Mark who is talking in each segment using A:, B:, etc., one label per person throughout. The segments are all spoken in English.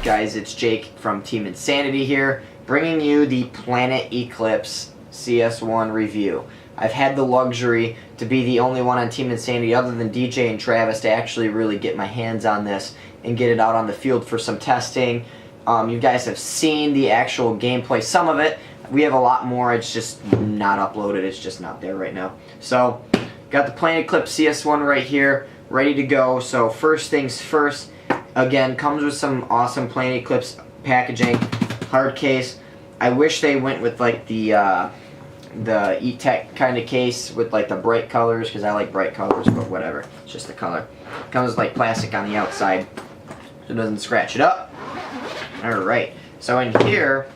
A: up, guys? It's Jake from Team Insanity here, bringing you the Planet Eclipse CS1 review. I've had the luxury to be the only one on Team Insanity other than DJ and Travis to actually really get my hands on this and get it out on the field for some testing. You guys have seen the actual gameplay, some of it. We have a lot more, it's just not uploaded, it's just not there right now. So, got the Planet Eclipse CS1 right here, ready to go. So first things first, again, comes with some awesome Planet Eclipse packaging, hard case. I wish they went with like the E-Tech kind of case with like the bright colors, because I like bright colors, but whatever, it's just the color. Comes with like plastic on the outside so it doesn't scratch it up. Alright, so in here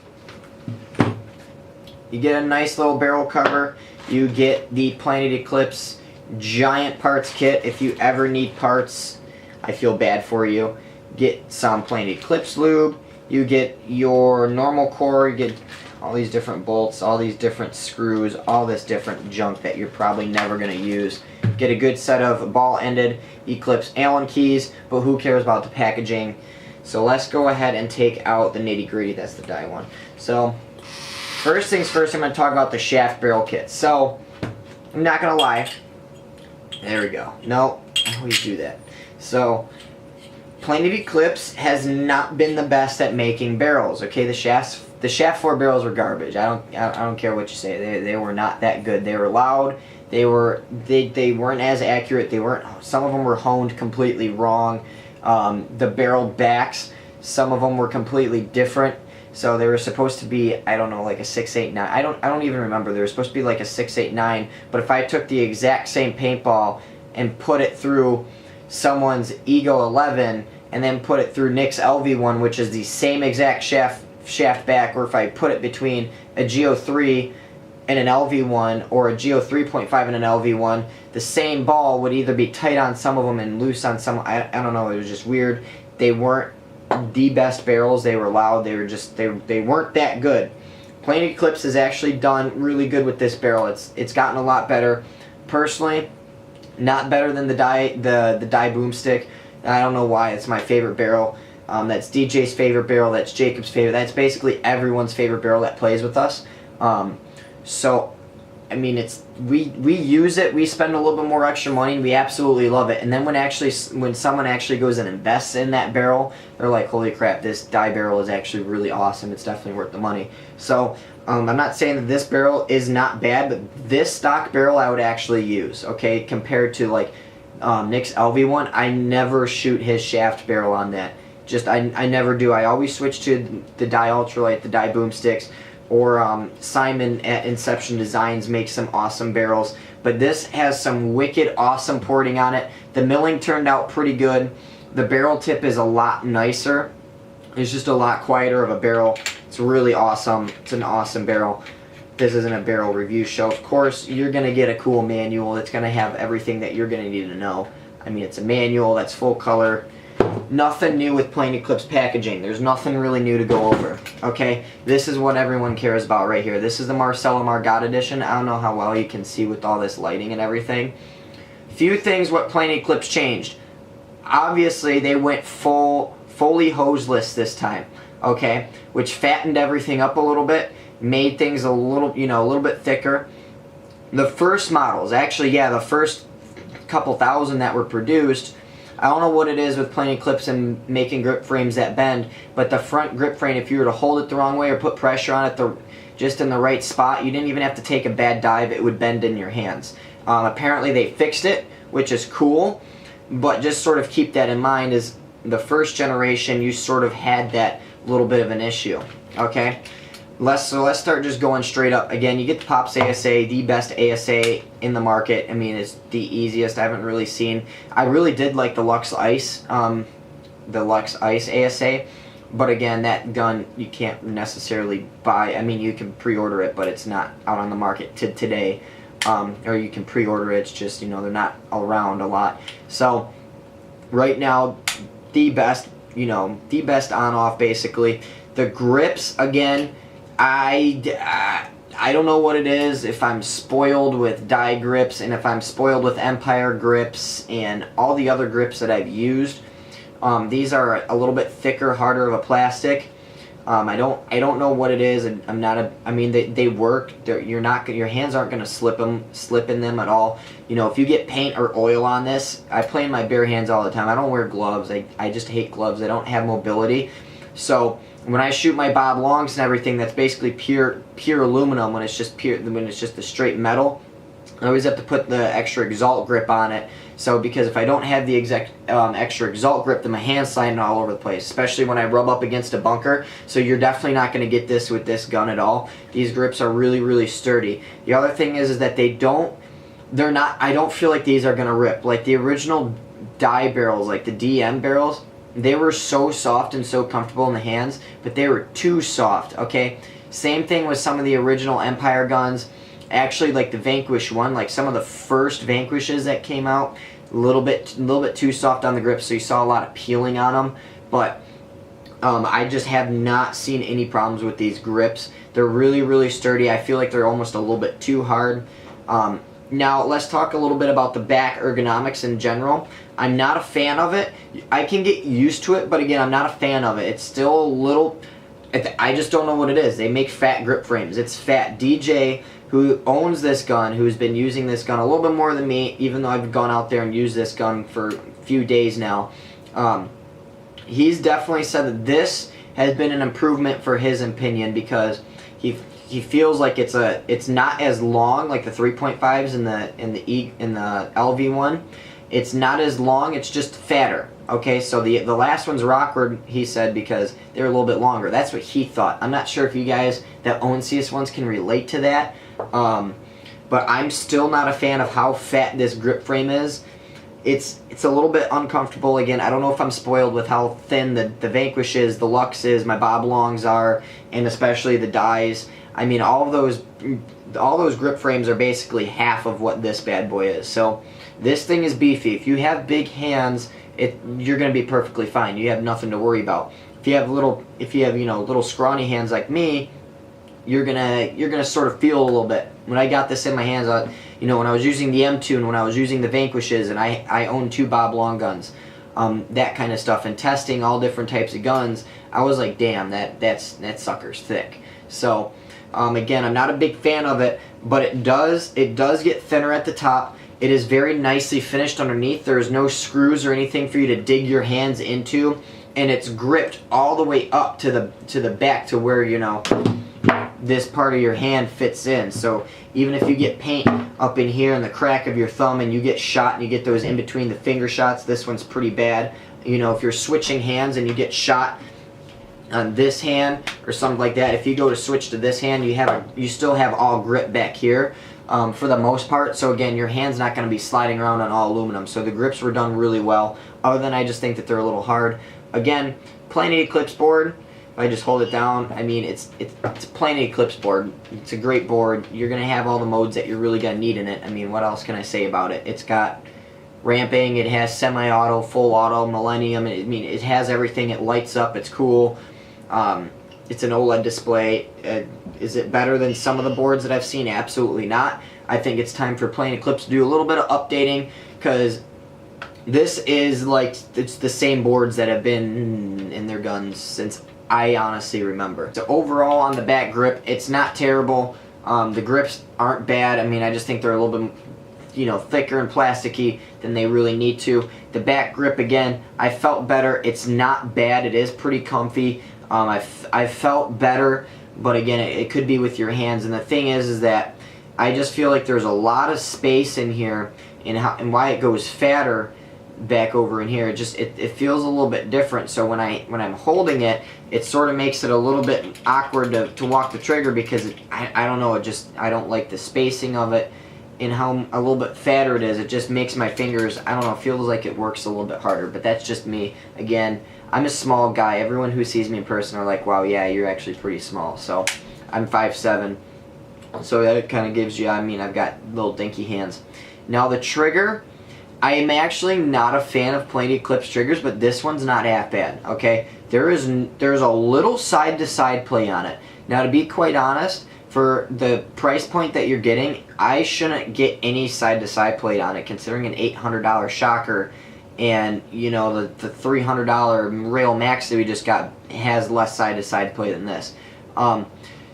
A: you get a nice little barrel cover. You get the Planet Eclipse giant parts kit. If you ever need parts, I feel bad for you. Get some Planet Eclipse lube. You get your normal core. You get all these different bolts, all these different screws, all this different junk that you're probably never going to use. Get a good set of ball-ended Eclipse Allen keys, but who cares about the packaging? So let's go ahead and take out the nitty-gritty. That's the die one. So first things first, I'm going to talk about the shaft barrel kit. So I'm not going to lie. There we go. No, I always do that. So Planet Eclipse has not been the best at making barrels. Okay, the shaft 4 barrels were garbage. I don't care what you say. They were not that good. They were loud. They weren't as accurate. Some of them were honed completely wrong. The barrel backs, some of them were completely different. So they were supposed to be, I don't know, like a 689. I don't even remember. They were supposed to be like a 689. But if I took the exact same paintball and put it through someone's Ego 11 and then put it through Nick's LV1, which is the same exact shaft back, or if I put it between a Geo3 and an LV1 or a Geo 3.5 and an LV1, the same ball would either be tight on some of them and loose on some. I don't know. It was just weird. They weren't the best barrels. They were loud. They were just they weren't that good. Planet Eclipse has actually done really good with this barrel. It's gotten a lot better. Personally, not better than the die boomstick. I don't know why. It's my favorite barrel. That's DJ's favorite barrel. That's Jacob's favorite. That's basically everyone's favorite barrel that plays with us. So I mean, we use it. We spend a little bit more extra money. We absolutely love it. And then when someone actually goes and invests in that barrel, they're like, holy crap, this die barrel is actually really awesome. It's definitely worth the money. So I'm not saying that this barrel is not bad, but this stock barrel I would actually use. Okay, compared to like Nick's LV1, I never shoot his shaft barrel on that. I never do. I always switch to the die ultralight, the die boomsticks. Or Simon at Inception Designs makes some awesome barrels. But this has some wicked awesome porting on it. The milling turned out pretty good. The barrel tip is a lot nicer. It's just a lot quieter of a barrel. It's really awesome. It's an awesome barrel. This isn't a barrel review show. Of course, you're going to get a cool manual that's going to have everything that you're going to need to know. I mean, it's a manual that's full color. Nothing new with Planet Eclipse packaging. There's nothing really new to go over. Okay, this is what everyone cares about right here. This is the Marcelo Margot edition. I don't know how well you can see with all this lighting and everything. Few things what Planet Eclipse changed. Obviously, they went fully hoseless this time. Okay, which fattened everything up a little bit, made things a little bit thicker. The first models, actually, yeah, the first couple thousand that were produced. I don't know what it is with Planet Eclipse and making grip frames that bend, but the front grip frame, if you were to hold it the wrong way or put pressure on it just in the right spot, you didn't even have to take a bad dive, it would bend in your hands. Apparently they fixed it, which is cool, but just sort of keep that in mind, is the first generation you sort of had that little bit of an issue. Okay? So let's start just going straight up. Again, you get the Pops ASA, the best ASA in the market. I mean, it's the easiest. I haven't really seen. I really did like the Lux Ice ASA, but again, that gun you can't necessarily buy. I mean, you can pre-order it, but it's not out on the market today. Or you can pre-order it. It's just, they're not around a lot. So right now, the best on-off basically. The grips, again, I don't know what it is, if I'm spoiled with die grips and if I'm spoiled with Empire grips and all the other grips that I've used. These are a little bit thicker, harder of a plastic. I don't know what it is. I'm not a. I mean, they work. Your hands aren't gonna slip in them at all. You know, if you get paint or oil on this, I play in my bare hands all the time. I don't wear gloves. I just hate gloves. I don't have mobility. So when I shoot my bob longs and everything, that's basically pure aluminum. When it's just the straight metal, I always have to put the extra exalt grip on it. So because if I don't have the extra exalt grip, then my hand's sliding all over the place, especially when I rub up against a bunker. So you're definitely not going to get this with this gun at all. These grips are really, really sturdy. The other thing is that I don't feel like these are going to rip. Like the original die barrels, like the DM barrels, they were so soft and so comfortable in the hands, but they were too soft, okay? Same thing with some of the original Empire guns. Actually, like the Vanquish one, like some of the first Vanquishes that came out, a little bit too soft on the grip, so you saw a lot of peeling on them. But I just have not seen any problems with these grips. They're really, really sturdy. I feel like they're almost a little bit too hard. Now, let's talk a little bit about the back ergonomics in general. I'm not a fan of it. I can get used to it, but again, I'm not a fan of it. It's still a little... I just don't know what it is. They make fat grip frames. It's fat. DJ, who owns this gun, who's been using this gun a little bit more than me, even though I've gone out there and used this gun for a few days now, he's definitely said that this has been an improvement for his opinion, because he feels like it's not as long like the 3.5s in the LV1. It's not as long. It's just fatter. Okay, so the last ones are awkward, he said, because they're a little bit longer. That's what he thought. I'm not sure if you guys that own CS1s can relate to that, but I'm still not a fan of how fat this grip frame is. It's a little bit uncomfortable. Again, I don't know if I'm spoiled with how thin the Vanquish is, the Lux is, my bob longs are, and especially the dies. I mean, all those grip frames are basically half of what this bad boy is. So this thing is beefy. If you have big hands, you're going to be perfectly fine. You have nothing to worry about. If you have little scrawny hands like me, you're gonna sort of feel a little bit. When I got this in my hands, when I was using the M2 and when I was using the Vanquishes, and I own 2 bob long guns, that kind of stuff, and testing all different types of guns, I was like, damn, that sucker's thick. So again, I'm not a big fan of it, but it does get thinner at the top. It is very nicely finished underneath. There is no screws or anything for you to dig your hands into, and it's gripped all the way up to the back to where this part of your hand fits in. So even if you get paint up in here in the crack of your thumb and you get shot and you get those in between the finger shots, this one's pretty bad. If you're switching hands and you get shot on this hand or something like that, if you go to switch to this hand, you still have all grip back here. For the most part. So again, your hand's not going to be sliding around on all aluminum. So the grips were done really well. Other than I just think that they're a little hard. Again, plain Eclipse board. If I just hold it down, I mean, it's a plain Eclipse board. It's a great board. You're going to have all the modes that you're really going to need in it. I mean, what else can I say about it? It's got ramping. It has semi-auto, full auto, Millennium. I mean, it has everything. It lights up. It's cool. It's an OLED display. Is it better than some of the boards that I've seen? Absolutely not. I think it's time for plain Eclipse to do a little bit of updating, because this is like, it's the same boards that have been in their guns since I honestly remember. So overall on the back grip, it's not terrible. The grips aren't bad. I mean, I just think they're a little bit thicker and plasticky than they really need to. The back grip, again, I felt better. It's not bad. It is pretty comfy. I felt better, but again, it could be with your hands. And the thing is that I just feel like there's a lot of space in here, and why it goes fatter back over in here. It feels a little bit different. So when I'm holding it, it sort of makes it a little bit awkward to walk the trigger, because I don't know. I don't like the spacing of it and how a little bit fatter it is. It just makes my fingers, I don't know, feels like it works a little bit harder. But that's just me. Again, I'm a small guy. Everyone who sees me in person are like, wow, yeah, you're actually pretty small. So I'm 5'7", so that kind of gives you, I mean, I've got little dinky hands. Now the trigger, I am actually not a fan of plain Eclipse triggers, but this one's not half bad, okay? There's a little side-to-side play on it. Now, to be quite honest, for the price point that you're getting, I shouldn't get any side-to-side play on it, considering an $800 shocker and you know the $300 Rail Max that we just got has less side-to-side play than this.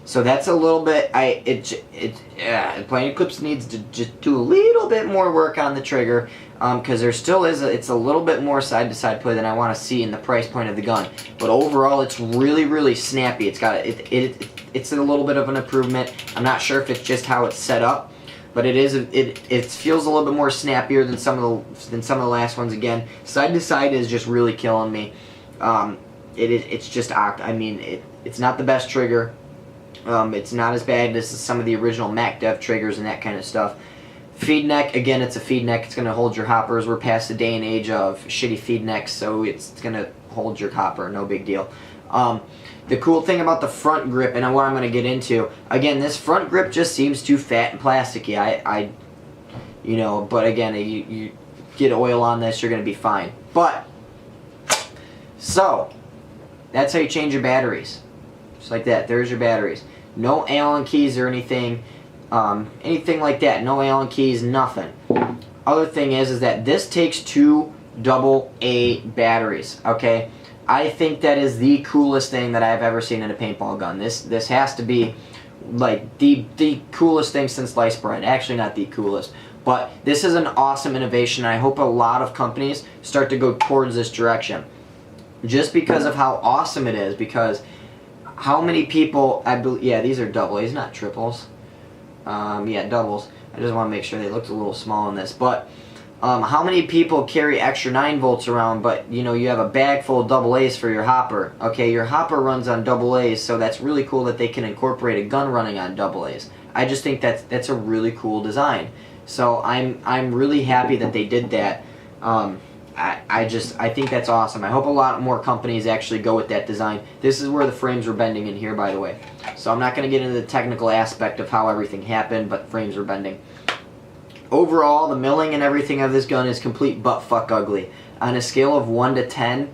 A: So that's a little bit. Playing Eclipse needs to just do a little bit more work on the trigger, because there still is it's a little bit more side-to-side play than I want to see in the price point of the gun. But overall, it's really snappy. It's got it's a little bit of an improvement. I'm not sure if it's just how it's set up, but it feels a little bit more snappier than some of the last ones. Again, side-to-side is just really killing me. It's just I mean it's not the best trigger. It's not as bad as some of the original Mac Dev triggers and that kind of stuff. Feed neck, again, it's a feed neck. It's going to hold your hoppers. We're past the day and age of shitty feed necks, so it's going to hold your hopper. No big deal. The cool thing about the front grip, and what I'm going to get into, again, this front grip just seems too fat and plasticky. You know, but again, you get oil on this, you're going to be fine. But, so, that's how you change your batteries. Just like that. There's your batteries. No Allen keys or anything like that. No Allen keys, nothing. Other thing is that this takes 2 AA batteries. Okay, I think that is the coolest thing that I've ever seen in a paintball gun. This has to be like the coolest thing since sliced bread. Actually, not the coolest, but this is an awesome innovation. And I hope a lot of companies start to go towards this direction, just because of how awesome it is. Because how many people, yeah, these are double A's, not triples. Yeah, doubles. I just want to make sure they looked a little small in this. But how many people carry extra 9 volts around, but you know you have a bag full of double A's for your hopper? Okay, your hopper runs on double A's, so that's really cool that they can incorporate a gun running on double A's. I just think that's a really cool design. So I'm really happy that they did that. I think that's awesome. I hope a lot more companies actually go with that design. This is where the frames were bending in here, by the way. So I'm not going to get into the technical aspect of how everything happened, but frames were bending. Overall, the milling and everything of this gun is complete butt-fuck ugly. On a scale of 1 to 10,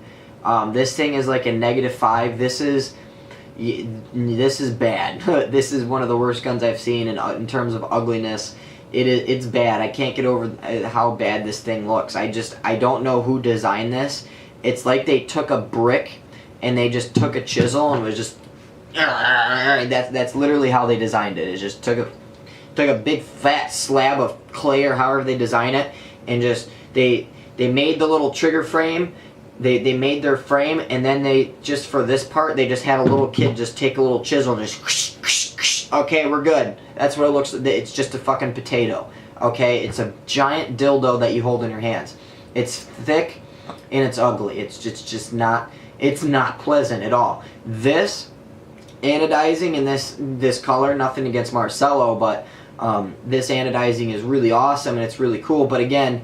A: this thing is like a -5. This is bad. This is one of the worst guns I've seen in terms of ugliness. It's bad. I can't get over how bad this thing looks. I don't know who designed this. It's like they took a brick and they just took a chisel and was just that's literally how they designed it. It just took a big fat slab of clay or however they design it, and just they made the little trigger frame. They made their frame, and then they just for this part they just had a little kid just take a little chisel and just okay, we're good. That's what it looks like. It's just a fucking potato. Okay, it's a giant dildo that you hold in your hands. It's thick and it's ugly. It's just not. It's not pleasant at all. This anodizing in this color, nothing against Marcello, but this anodizing is really awesome and it's really cool. But again,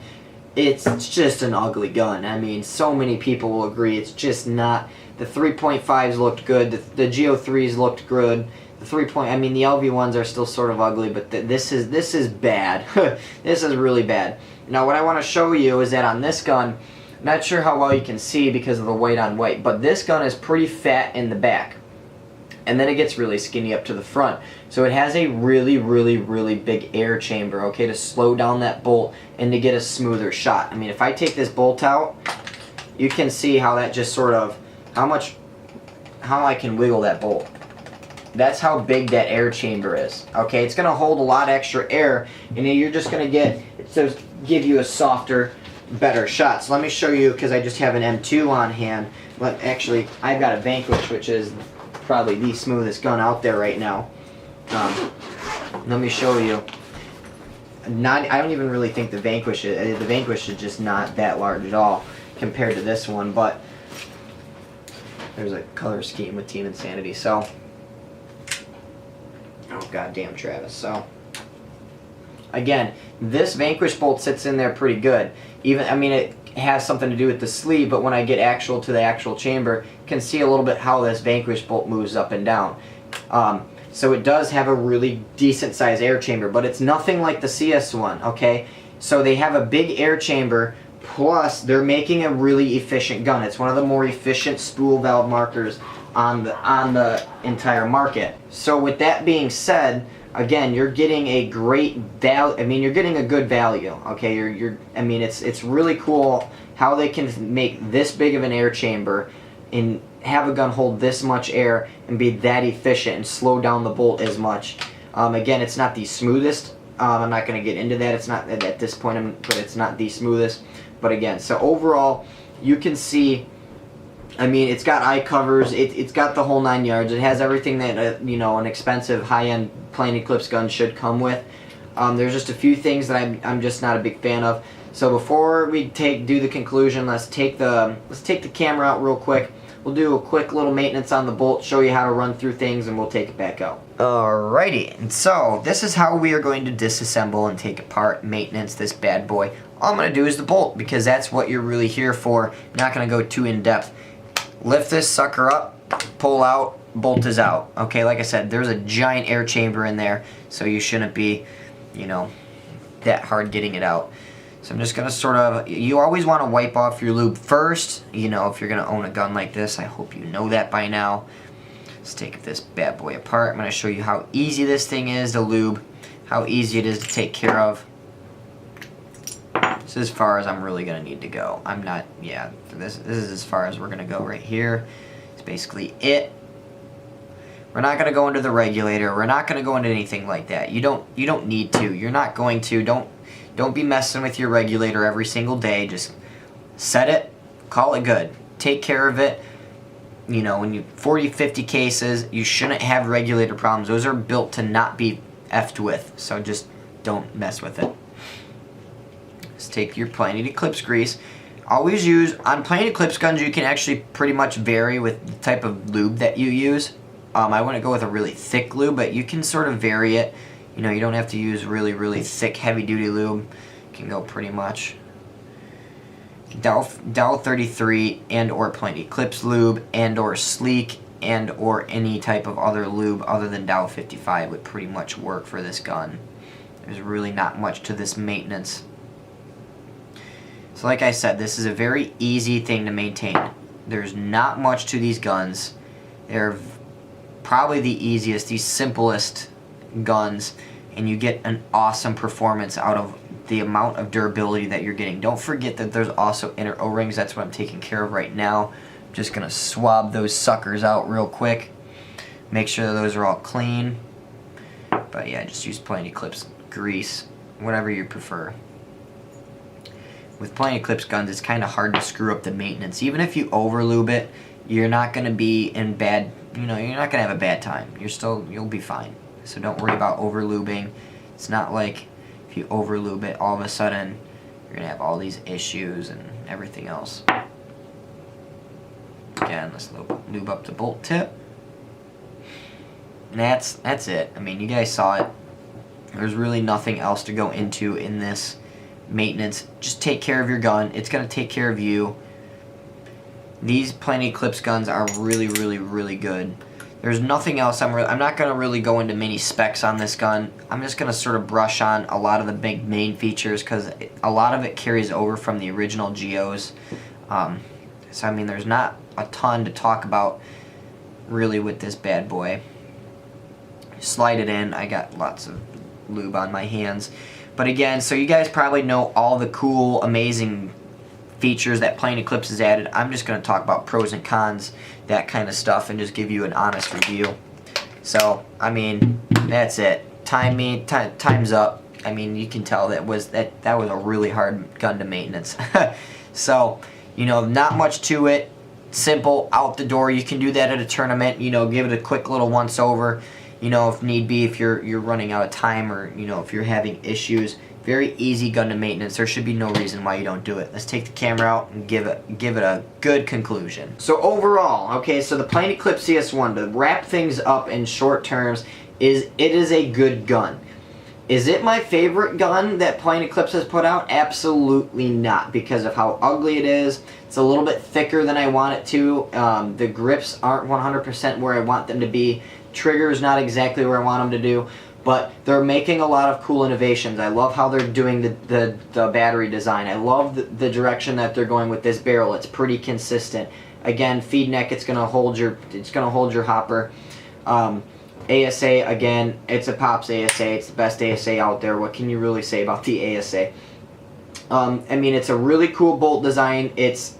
A: it's just an ugly gun. I mean, so many people will agree. It's just not. The 3.5s looked good. The Go3s looked good. I mean, the LV1s are still sort of ugly, but this is bad. This is really bad. Now, what I want to show you is that on this gun, not sure how well you can see because of the white on white, but this gun is pretty fat in the back, and then it gets really skinny up to the front. So it has a really big air chamber, okay, to slow down that bolt and to get a smoother shot. I mean, if I take this bolt out, you can see how that just sort of how I can wiggle that bolt. That's how big that air chamber is. Okay, it's going to hold a lot extra air, and then you're just going to give you a softer, better shot. So let me show you, because I just have an M2 on hand. But actually, I've got a Vanquish, which is probably the smoothest gun out there right now. Let me show you. I don't even really think the Vanquish is just not that large at all compared to this one. But there's a color scheme with Team Insanity. So. Oh, goddamn, Travis. So, again, this Vanquish bolt sits in there pretty good. I mean, it has something to do with the sleeve, but when I get to the actual chamber, you can see a little bit how this Vanquish bolt moves up and down. So it does have a really decent sized air chamber, but it's nothing like the CS1, okay? So they have a big air chamber, plus they're making a really efficient gun. It's one of the more efficient spool valve markers on the entire market. So with that being said, again, you're getting a great value. I mean, you're getting a good value. Okay, I mean, it's really cool how they can make this big of an air chamber and have a gun hold this much air and be that efficient and slow down the bolt as much. Again, it's not the smoothest. I'm not going to get into that. It's not at this point, but it's not the smoothest. But again, so overall, you can see, I mean, it's got eye covers. It's got the whole 9 yards. It has everything that you know, an expensive high-end plain Eclipse gun should come with. There's just a few things that I'm just not a big fan of. So before we do the conclusion, let's take the camera out real quick. We'll do a quick little maintenance on the bolt, show you how to run through things, and we'll take it back out. Alrighty, and so this is how we are going to disassemble and take apart, maintenance this bad boy. All I'm going to do is the bolt, because that's what you're really here for. I'm not going to go too in depth. Lift this sucker up, pull out, bolt is out. Okay, like I said, there's a giant air chamber in there, so you shouldn't be, you know, that hard getting it out. So I'm just going to sort of, you always want to wipe off your lube first, you know, if you're going to own a gun like this. I hope you know that by now. Let's take this bad boy apart. I'm going to show you how easy this thing is to lube, how easy it is to take care of. This is as far as I'm really going to need to go. I'm not, yeah, this is as far as we're going to go right here. It's basically it. We're not going to go into the regulator. We're not going to go into anything like that. You don't need to. You're not going to. Don't be messing with your regulator every single day. Just set it, call it good. Take care of it. You know, when you 40, 50 cases, you shouldn't have regulator problems. Those are built to not be effed with. So just don't mess with it. Let's take your plain Eclipse grease. Always use, on plain Eclipse guns, you can actually pretty much vary with the type of lube that you use. I wouldn't go with a really thick lube, but you can sort of vary it. You know, you don't have to use really, really thick, heavy-duty lube. You can go pretty much Dow 33 and or plain Eclipse lube and or sleek and or any type of other lube other than Dow 55 would pretty much work for this gun. There's really not much to this maintenance. So like I said, this is a very easy thing to maintain. There's not much to these guns. They're probably the easiest, the simplest guns, and you get an awesome performance out of the amount of durability that you're getting. Don't forget that there's also inner O-rings. That's what I'm taking care of right now. I'm just going to swab those suckers out real quick. Make sure that those are all clean. But yeah, just use plain Eclipse grease, whatever you prefer. With plain Eclipse guns, it's kind of hard to screw up the maintenance. Even if you over-lube it, you're not going to be in bad, you know, you're not going to have a bad time. You'll be fine. So don't worry about over-lubing. It's not like if you over-lube it, all of a sudden you're going to have all these issues and everything else. Again, let's lube up the bolt tip. And that's it. I mean, you guys saw it. There's really nothing else to go into in this maintenance. Just take care of your gun. It's going to take care of you. These plain Eclipse guns are really, really, really good. There's nothing else. I'm not going to really go into many specs on this gun. I'm just going to sort of brush on a lot of the big main features because a lot of it carries over from the original Geos. So I mean, there's not a ton to talk about really with this bad boy. Slide it in. I got lots of lube on my hands. But again, so you guys probably know all the cool, amazing features that plain Eclipse has added. I'm just going to talk about pros and cons, that kind of stuff, and just give you an honest review. So, I mean, that's it. Time's up. I mean, you can tell that was a really hard gun to maintenance. So, you know, not much to it. Simple, out the door. You can do that at a tournament. You know, give it a quick little once over. You know, if need be, if you're running out of time or, you know, if you're having issues. Very easy gun to maintenance. There should be no reason why you don't do it. Let's take the camera out and give it a good conclusion. So overall, okay, so the plain Eclipse CS1, to wrap things up in short terms, it is a good gun. Is it my favorite gun that plain Eclipse has put out? Absolutely not, because of how ugly it is. It's a little bit thicker than I want it to. The grips aren't 100% where I want them to be. Trigger is not exactly where I want them to do. But they're making a lot of cool innovations. I love how they're doing the battery design. I love the direction that they're going with this barrel. It's pretty consistent. Again, feed neck. It's gonna hold your hopper. ASA, again, it's a Pops ASA. It's the best ASA out there. What can you really say about the ASA? I mean, it's a really cool bolt design. This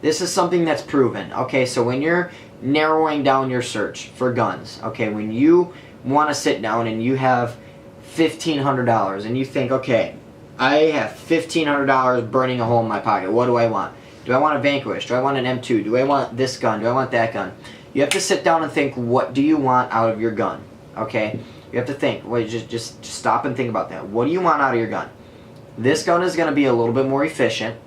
A: is something that's proven. Okay, so when you're narrowing down your search for guns, okay, when you want to sit down and you have $1,500 and you think, okay, I have $1,500 burning a hole in my pocket. What do I want? Do I want a Vanquish? Do I want an M2? Do I want this gun? Do I want that gun? You have to sit down and think, what do you want out of your gun? Okay, you have to think. Wait, just stop and think about that. What do you want out of your gun? This gun is going to be a little bit more efficient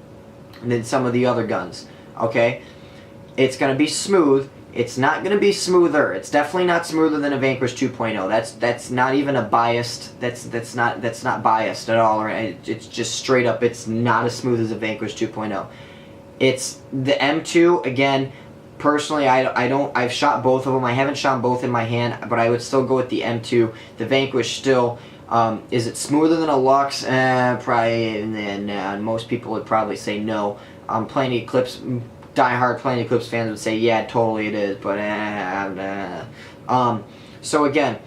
A: than some of the other guns. Okay, it's going to be smooth. It's not going to be smoother. It's definitely not smoother than a Vanquish 2.0. That's not even a biased. That's not biased at all. Right? It's just straight up. It's not as smooth as a Vanquish 2.0. It's the M2 again. Personally, I've shot both of them. I haven't shot both in my hand, but I would still go with the M2. The Vanquish still. Is it smoother than a Lux? Probably. And most people would probably say no. Playing Eclipse. Die-hard Playing Eclipse fans would say, yeah, totally it is, but so again,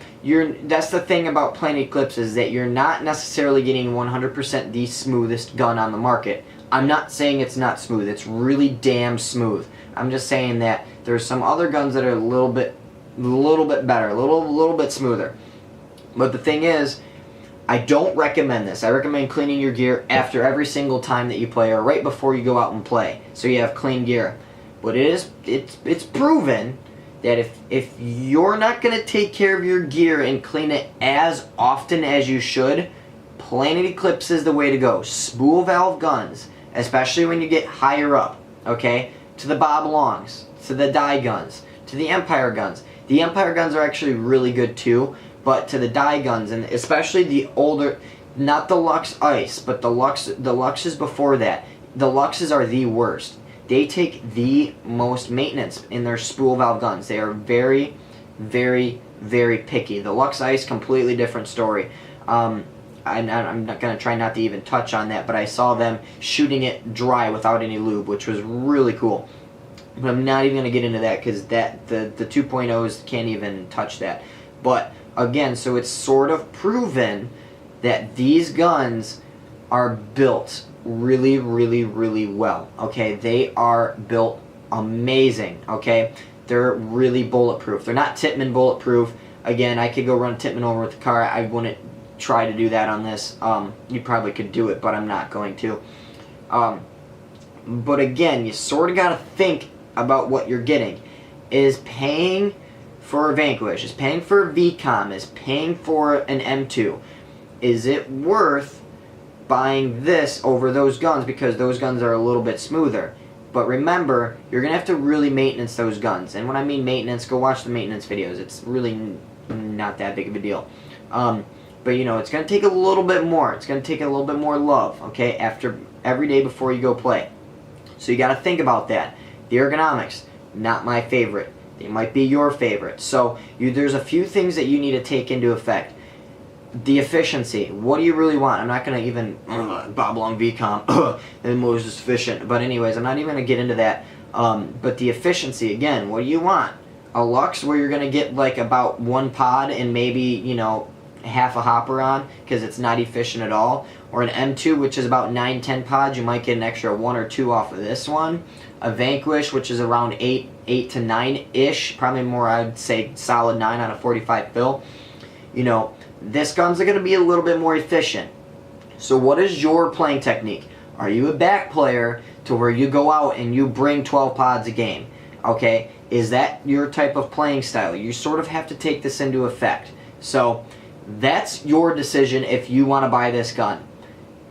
A: that's the thing about Playing Eclipse, is that you're not necessarily getting 100% the smoothest gun on the market. I'm not saying it's not smooth. It's really damn smooth. I'm just saying that there's some other guns that are a little bit better, a little bit smoother. But the thing is, I don't recommend this. I recommend cleaning your gear after every single time that you play, or right before you go out and play, so you have clean gear. But it's proven that if you're not going to take care of your gear and clean it as often as you should, Planet Eclipse is the way to go. Spool valve guns, especially when you get higher up, okay, to the Bob Longs, to the die guns, to the Empire guns. The Empire guns are actually really good too. But to the die guns, and especially the older, not the Lux Ice, but the Luxes before that, the Luxes are the worst. They take the most maintenance in their spool valve guns. They are very, very, very picky. The Lux Ice, completely different story. I'm not going to try not to even touch on that, but I saw them shooting it dry without any lube, which was really cool. But I'm not even going to get into that, because the 2.0s can't even touch that. But again, so it's sort of proven that these guns are built really, really, really well. Okay, they are built amazing. Okay, they're really bulletproof. They're not Tippmann bulletproof. Again, I could go run Tippmann over with the car. I wouldn't try to do that on this. You probably could do it, but I'm not going to. But again, you sort of got to think about what you're getting. Is paying for a Vanquish, is paying for a VCOM, is paying for an M2, is it worth buying this over those guns, because those guns are a little bit smoother? But remember, you're going to have to really maintenance those guns. And when I mean maintenance, go watch the maintenance videos. It's really not that big of a deal. But you know, it's going to take a little bit more. It's going to take a little bit more love, okay, after every day before you go play. So you got to think about that. The ergonomics, not my favorite. They might be your favorite. So there's a few things that you need to take into effect. The efficiency. What do you really want? I'm not going to even Bob Long VCOM. The most efficient. But anyways, I'm not even going to get into that. But the efficiency, again, what do you want? A Lux where you're going to get like about one pod and maybe, you know, half a hopper on, because it's not efficient at all. Or an M2, which is about 9-10 pods, you might get an extra 1 or 2 off of this one. A Vanquish, which is around 8 to 9-ish, probably more, I'd say solid 9 on a 45 fill. You know, this gun's going to be a little bit more efficient. So what is your playing technique? Are you a back player to where you go out and you bring 12 pods a game? Okay, is that your type of playing style? You sort of have to take this into effect. So that's your decision if you want to buy this gun.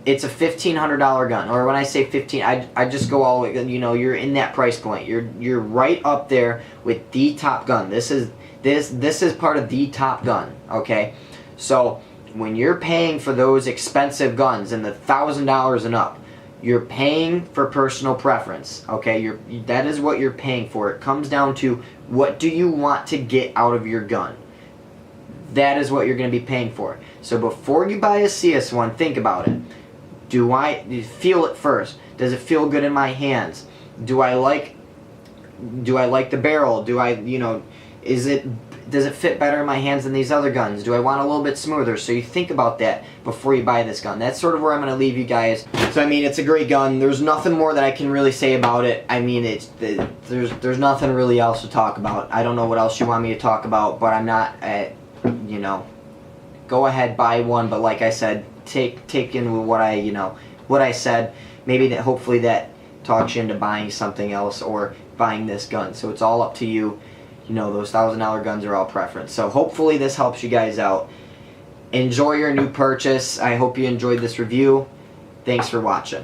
A: It's a $1,500 gun, or when I say 15, I just go all the way. You know, you're in that price point. You're right up there with the top gun. This is part of the top gun. Okay, so when you're paying for those expensive guns and the $1,000 and up, you're paying for personal preference. Okay, that is what you're paying for. It comes down to, what do you want to get out of your gun? That is what you're going to be paying for. So before you buy a CS1, think about it. Do I feel it first? Does it feel good in my hands? Do I like the barrel? Do I, you know, is it does it fit better in my hands than these other guns? Do I want a little bit smoother? So you think about that before you buy this gun. That's sort of where I'm going to leave you guys. So I mean, it's a great gun. There's nothing more that I can really say about it. I mean, there's nothing really else to talk about. I don't know what else you want me to talk about, but I'm not, you know, go ahead, buy one. But like I said, take in with what I said. Maybe that, hopefully that talks you into buying something else or buying this gun. So it's all up to you. You know, those $1,000 guns are all preference. So hopefully this helps you guys out. Enjoy your new purchase. I hope you enjoyed this review. Thanks for watching.